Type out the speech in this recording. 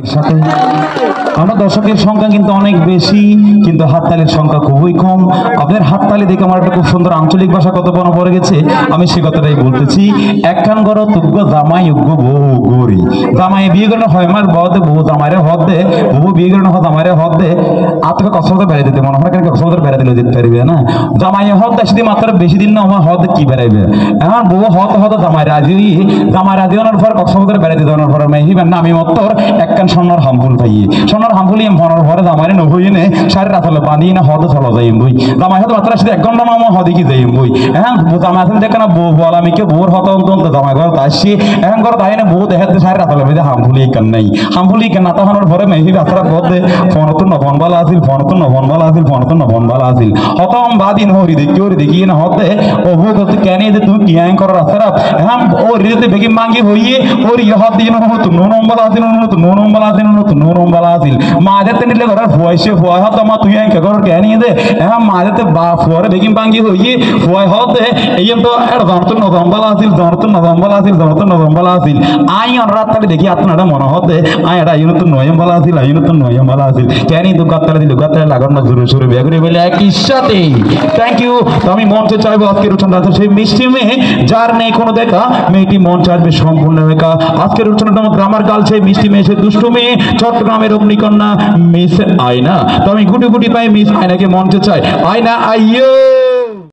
একসাথে আমার দর্শকের সংখ্যা কিন্তু অনেক বেশি, কিন্তু হাততালির সংখ্যা খুবই কম। আপনাদের হাততালি দেখে আমার একটা খুব সুন্দর আঞ্চলিক ভাষা কত বড় পড়ে গেছে, আমি সে কথাটাই বলতেছি। একখান গড় তুগ্য জামাই উগ্য বহু গরি, জামাই বিয়ে করে হয় মার বদে বহু জামাইরে হদ দে, বহু বিয়ে করে হয় জামাইরে হদ দে। আত্মকে কক্সবাজার বেড়াই দিতে মনে হয় কেন, কক্সবাজার বেড়াই দিলে দিতে পারবে না। জামাই হদ দেয় সেদিন মাত্র বেশি দিন না আমার হদ কি বেড়াইবে, এখন বহু হদ হদ জামাই রাজি, জামাই রাজি হওয়ার পর কক্সবাজার বেড়াই দিতে হওয়ার পর মেহিবেন না আমি মত্তর একখান স্বর্ণর হামফুল পাইয়ে স্বর্ণর হামফুল মনের পরে জামাই নহই নে সারি রাতলে বাঁধি না হদ চলো যাই বই জামাই হয়তো মাত্র সাথে 1 ঘন্টা নামা হদি কি যাই বই এখন জামাই আসলে দেখে না বউ বল আমি কেউ বউর হত অন্তত জামাই ঘর আসছি এখন ঘর তাই না বউ দেখে সারি রাতলে বেঁধে হামফুলি কেন নাই হামফুলি কেন নাতা খানোর পরে মেহি বাতরা বদে ফোনত নবনবালা আসিল ফোনত নবনবালা আসিল ফোনত নবনবালা আসিল হতম বাদিন হরি দেখি না হতে ও বউ করতে কেন যে তুমি কি আইন করো রাস্তারা এখন ও রিতে বেগি মাঙ্গি হইয়ে ওর ইয়ে হাত দিয়ে নতুন নম্বর আসিল নতুন নম্বর আসিল নতুন নম্বর আসিল মাঝে নিলে ঘরের ফুয়াইছে ফুয়াই হত মা তুই আইন ঘর কে নিয়ে দে এখন মাঝে বা ফুয়ারে বেগি মাঙ্গি হইয়ে ফুয়াই হতে এই তো জনতন নজম্বর আসিল জনতন নজম্বর আসিল জনতন নজম্বর আসিল আই রাতটাকে দেখি আপনারা মনে হতে আই এটা নতুন নয়ম্বর আসিল আই নতুন নয়ম্বর আসিল কেন দুগাতলে লাগানো জোরে সোরে বেগুড়ি বলে একই সাথে থ্যাংক ইউ। তো আমি মঞ্চে চাইবো আজকের উচ্চারণ সেই মিষ্টি মেয়ে যার নেই কোনো দেখা মেয়েটি মন চাইবে সম্পূর্ণ একা। আজকের উচ্চারণ গ্রামার গাল সেই মিষ্টি মেয়ে সেই দুষ্টু মেয়ে চট্টগ্রামের অগ্নিকন্যা মিস আয়না। তো আমি গুটি গুটি পাই মিস আয়নাকে মঞ্চে চাই। আয়না আইয়ো।